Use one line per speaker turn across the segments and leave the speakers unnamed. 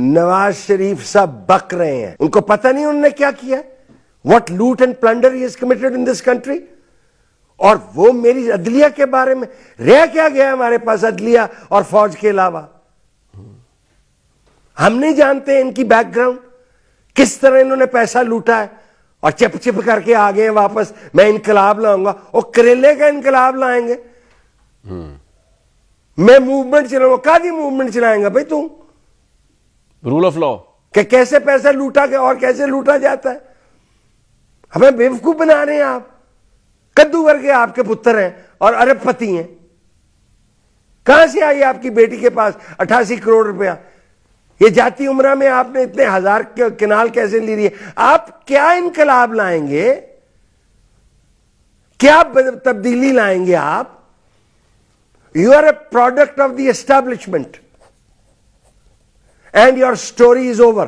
نواز شریف صاحب بک رہے ہیں, ان کو پتہ نہیں انہوں نے کیا کیا, what loot and plunder he has committed in this country. اور وہ میری عدلیہ کے بارے میں, رہ کیا گیا ہمارے پاس عدلیہ اور فوج کے علاوہ؟ ہم نہیں جانتے ان کی بیک گراؤنڈ, کس طرح انہوں نے پیسہ لوٹا ہے, اور چپ چپ کر کے آگے ہیں واپس, میں انقلاب لاؤں گا. اور کریلے کا انقلاب لائیں گے, میں موومنٹ چلاؤں گا. قاضی موومنٹ چلائیں گا بھائی تم؟
رول آف لا
کہ کیسے پیسہ لوٹا گیا اور کیسے لوٹا جاتا ہے. ہمیں بیوقوف بنا رہے ہیں آپ. کدو ورگے آپ کے پتر ہیں اور ارب پتی ہیں. کہاں سے آئی آپ کی بیٹی کے پاس 88 کروڑ روپیہ؟ یہ جاتی عمرہ میں آپ نے اتنے 1000 کنال کیسے لی رہی ہے؟ آپ کیا انقلاب لائیں گے, کیا تبدیلی لائیں گے آپ؟ You are a product of the establishment and your story is over.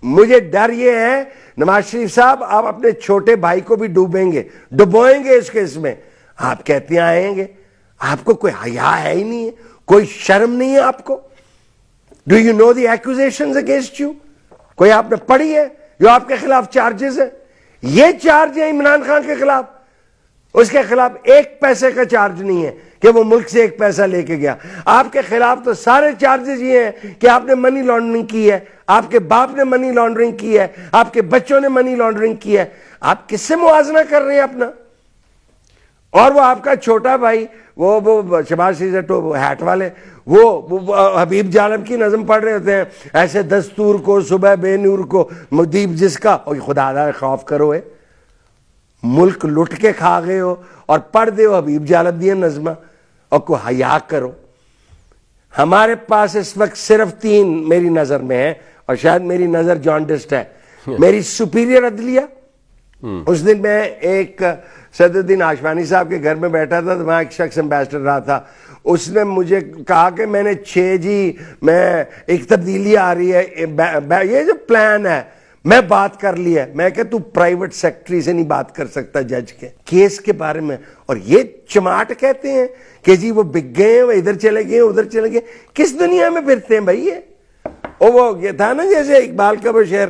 مجھے ڈر یہ ہے نواز شریف صاحب, آپ اپنے چھوٹے بھائی کو بھی ڈبوئیں گے اس کیس میں. آپ کہتے آئیں گے, آپ کو کوئی حیا ہے ہی نہیں ہے, کوئی شرم نہیں ہے آپ کو. Do you know the accusations against you? کوئی آپ نے پڑھی ہے جو آپ کے خلاف چارجز ہیں؟ یہ چارج ہے عمران خان کے خلاف, اس کے خلاف 1 پیسے کا چارج نہیں ہے کہ وہ ملک سے 1 پیسہ لے کے گیا. آپ کے خلاف تو سارے چارجز یہ ہیں کہ آپ نے منی لانڈرنگ کی ہے, آپ کے باپ نے منی لانڈرنگ کی ہے, آپ کے بچوں نے منی لانڈرنگ کی ہے. آپ کس سے موازنہ کر رہے ہیں اپنا؟ اور وہ آپ کا چھوٹا بھائی, وہ شہباز شریف ہیٹ والے, وہ حبیب جالب کی نظم پڑھ رہے ہوتے ہیں, ایسے دستور کو صبح بے نور کو مدیب جس کا. اور خدا دا خوف کرو, ہے ملک لٹ کے کھا گئے ہو اور پڑھ دے ہو حبیب جالب دی نظمہ, اور کو حیا کرو. ہمارے پاس اس وقت صرف 3 میری نظر میں ہے, اور شاید میری نظر جانڈسٹ ہے. میری سپیریئر عدلیہ. اس دن میں ایک صدر الدین آشوانی صاحب کے گھر میں بیٹھا تھا, تو وہاں ایک شخص امبیسڈر رہا تھا. اس نے مجھے کہا کہ میں نے 6 میں ایک تبدیلی آ رہی ہے, یہ جو پلان ہے میں بات کر لی ہے. میں کہ تو پرائیویٹ سیکٹری سے نہیں بات کر سکتا جج کے کیس کے بارے میں. اور یہ چماٹ کہتے ہیں کہ جی وہ بک گئے, وہ ادھر چلے گئے ادھر چلے گئے. کس دنیا میں پھرتے ہیں بھائی یہ؟ وہ یہ تھا نا جیسے اقبال کا وہ شعر,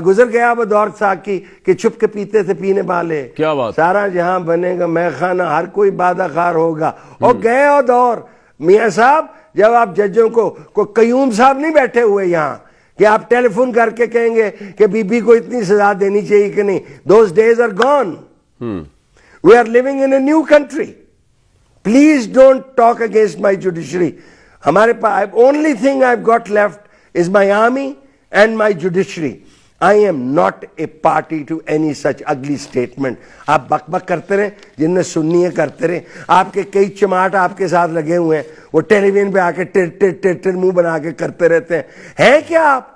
گزر گیا وہ دور ساقی کہ چھپ کے پیتے تھے پینے والے,
کیا بات,
سارا جہاں بنے گا میں خانہ, ہر کوئی بادہ خار ہوگا. اور گئے اور دور. میاں صاحب جب آپ ججوں کو قیوم صاحب نہیں بیٹھے ہوئے یہاں کہ آپ ٹیلی فون کر کے کہیں گے کہ بی بی کو اتنی سزا دینی چاہیے کہ نہیں. Those days are gone. We are living in a new country. Please don't talk against my judiciary. ہمارے پاس only thing I have got left is my army and my judiciary. I am not a party to any such ugly statement. آپ بک بک کرتے رہے, جن نے سننی ہے کرتے رہے. آپ کے کئی چماٹ آپ کے ساتھ لگے ہوئے ہیں, وہ ٹیلی ویژن پہ آ کے ٹر ٹر ٹر ٹر منہ بنا کے کرتے رہتے ہیں. ہیں کیا آپ؟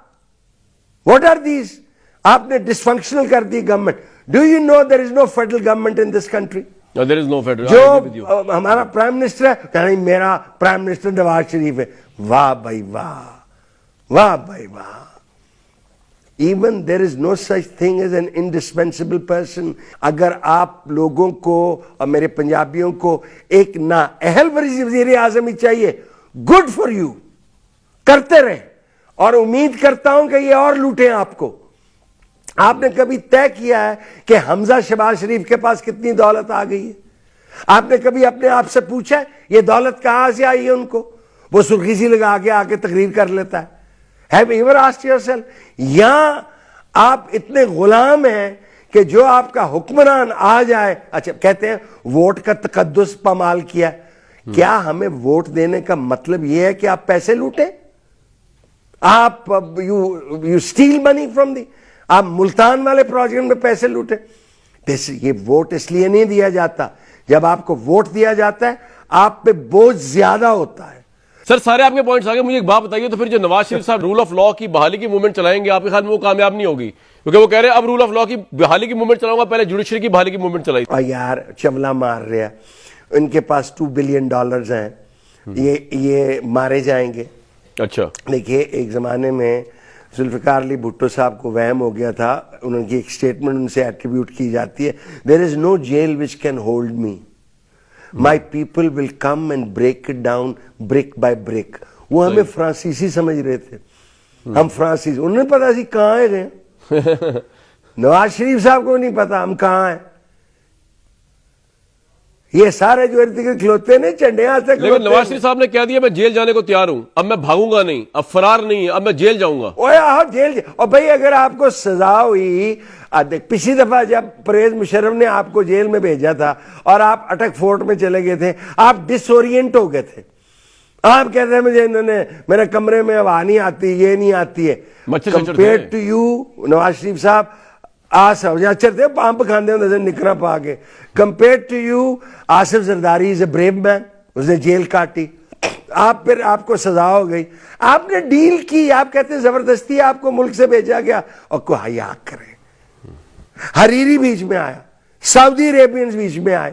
What are these? آپ نے ڈسفنکشنل کر the government. Do you know there is no federal government in this country?
No, there is no federal.
جو ہمارا پرائم منسٹر ہے کہ نہیں میرا پرائم منسٹر نواز شریف ہے. واہ بھائی واہ, واہ بھائی واہ. Even there is no such thing as an indispensable person. اگر آپ لوگوں کو اور میرے پنجابیوں کو ایک نااہل وزیر اعظم ہی چاہیے, گڈ فار یو, کرتے رہے. اور امید کرتا ہوں کہ یہ اور لوٹیں آپ کو. آپ نے کبھی طے کیا ہے کہ حمزہ شہباز شریف کے پاس کتنی دولت آ گئی ہے؟ آپ نے کبھی اپنے آپ سے پوچھا ہے یہ دولت کہاں سے آئی ہے ان کو؟ وہ سرخی سی لگا کے آ کے تقریر کر لیتا ہے. Have you ever asked yourself? یہاں آپ اتنے غلام ہیں کہ جو آپ کا حکمران آ جائے, اچھا کہتے ہیں ووٹ کا تقدس پامال کیا. کیا ہمیں ووٹ دینے کا مطلب یہ ہے کہ آپ پیسے لوٹیں؟ آپ you steal money from the, آپ ملتان والے پروجیکٹ میں پیسے لوٹیں. یہ ووٹ اس لیے نہیں دیا جاتا. جب آپ کو ووٹ دیا جاتا ہے آپ پہ بوجھ زیادہ ہوتا ہے.
سر سارے آپ کے پوائنٹس آگے, مجھے ایک بات بتائیے, تو پھر جو نواز شریف صاحب رول آف لا کی بحالی کی موومنٹ چلائیں گے, آپ کے خیال میں وہ کامیاب نہیں ہوگی؟ کیونکہ وہ کہہ رہے ہیں اب رول آف لا کی بحالی کی موومنٹ چلاؤں گا, پہلے جوڈیشری کی بحالی کی موومنٹ چلائی.
اور یار چملا مار رہے ہیں, ان کے پاس $2 بلین ہیں, یہ مارے جائیں گے.
اچھا
دیکھیے ایک زمانے میں ذوالفقار علی بھٹو صاحب کو وہم ہو گیا تھا, انہوں کی ایک اسٹیٹمنٹ ان سے ایٹریبیوٹ کی جاتی ہے, there is no jail which can hold me, my people will come and break it down brick by brick. وہ ہمیں فرانسیسی سمجھ رہے تھے، ہم فرانسیسی، انہیں نہیں پتا سی کہاں ہے گئے. نواز شریف صاحب کو نہیں پتا ہم کہاں ہیں. یہ سارے جو ارد گرد کھلوتے ہیں چنڈے ہاتھ سے.
لیکن نواز شریف صاحب نے کہہ دیا میں جیل جانے کو تیار ہوں، اب میں بھاگوں گا نہیں، اب فرار نہیں، اب میں جیل جاؤں گا.
جیل. اور بھائی اگر آپ کو سزا ہوئی، پچھلی دفعہ جب پرویز مشرف نے آپ کو جیل میں بھیجا تھا اور آپ اٹک فورٹ میں چلے گئے تھے، آپ ڈس اورینٹ ہو گئے تھے. آپ کہتے ہیں مجھے انہوں نے میرے کمرے میں ہوا نہیں آتی، یہ نہیں آتی ہے. Compare to you Nawaz Sharif صاحب اچھے تھے پامپ کھاندے ہوندے نکنا پا کے. Compare to you Asif Zardari is a brave man, اس نے جیل کاٹی. آپ پھر آپ کو سزا ہو گئی، آپ نے ڈیل کی. آپ کہتے ہیں زبردستی آپ کو ملک سے بھیجا گیا. اور کو حیا کرے. حریری بیچ میں آیا، سعودی عربینز بیچ میں آئے.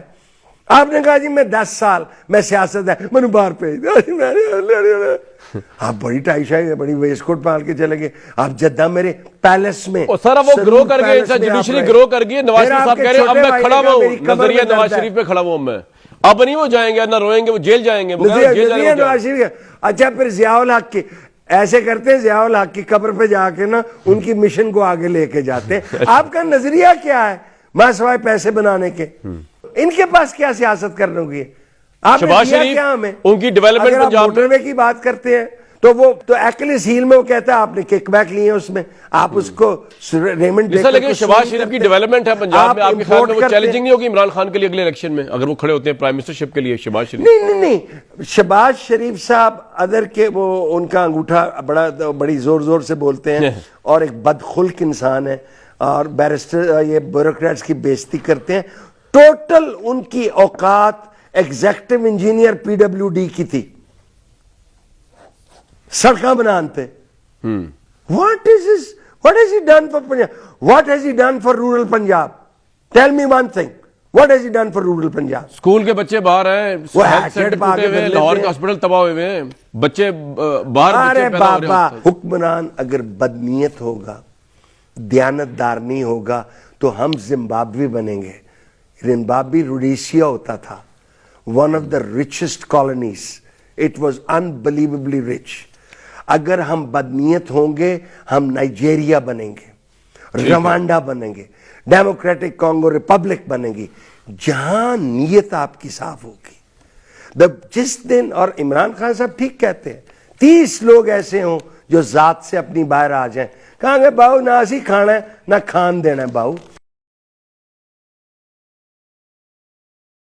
آپ نے کہا جی میں 10 سال میں سیاست ہے، میں نے باہر بھیج دیا. آپ بڑی ٹائی شائی بڑی ویسٹ کوٹ پہن کے چلے گئے. آپ جدہ میرے پیلس میں
سر وہ گرو کر گئے، جوڈیشری گرو کر گئی. نواز شریف صاحب کہہ رہے ہیں اب میں کھڑا ہوا ہوں، نظریہ نواز شریف پہ کھڑا ہوا ہوں میں. اب نہیں وہ جائیں گے، نہ روئیں گے، وہ جیل جائیں گے.
نواز شریف. اچھا پھر ضیاء الحق کی ایسے کرتے ہیں، ضیاء الحق کی قبر پہ جا کے نا ان کی مشن کو آگے لے کے جاتے ہیں. آپ کا نظریہ کیا ہے ماں سوائے پیسے بنانے کے؟ ان کے پاس کیا سیاست کرنے کی ہے؟ آپ نے دیا کیا ہمیں؟
ان کی ڈیولپمنٹ
اگر آپ موٹر وے کی بات کرتے ہیں تو وہ تو ایکلس ہیل میں وہ کہتا ہے آپ نے کک بیک لیے ہیں، اس میں آپ اس کو ریمنڈ
لیکن شہباز شریف کی ڈیولپمنٹ ہے پنجاب میں، آپ کے خیال میں وہ چیلنجنگ نہیں ہوگی عمران خان کے لیے اگلے الیکشن میں اگر وہ کھڑے ہوتے ہیں پرائم منسٹر شپ کے لیے؟ شہباز شریف
نہیں شہباز شریف صاحب ادر کے وہ ان کا انگوٹھا بڑی زور زور سے بولتے ہیں اور ایک بدخلق انسان ہے اور بیرسٹر یہ بیوروکریٹس کی بےزتی کرتے ہیں. ٹوٹل ان کی اوقات executive engineer P W D کی تھی، سڑکاں بنان پہ. What has he done for Punjab? What has he done for rural Punjab? Tell me one thing. What has he done for rural Punjab?
School کے بچے باہر ہیں، ہیلتھ سینٹر ٹوٹے ہوئے ہیں، لاہور کے ہاسپٹل تباہ ہوئے ہیں، بچے باہر.
ارے بابا حکمران اگر بدنیت ہوگا، دیانتدار نہیں ہوگا تو ہم زمبابوے بنیں گے. زمبابوے روڈیشیا ہوتا تھا، one of the richest colonies. It was unbelievably rich. اگر ہم بدنیت ہوں گے ہم نائجیریا بنیں گے، روانڈا بنیں گے، ڈیموکریٹک کانگو ریپبلک بنیں گی، جہاں نیت آپ کی صاف ہوگی. جس دن، اور عمران خان صاحب ٹھیک کہتے ہیں، 30 لوگ ایسے ہوں جو ذات سے اپنی باہر آ جائیں، کہاں گے باؤ نہ اسی کھانا ہے نہ کھان دینا ہے باؤ.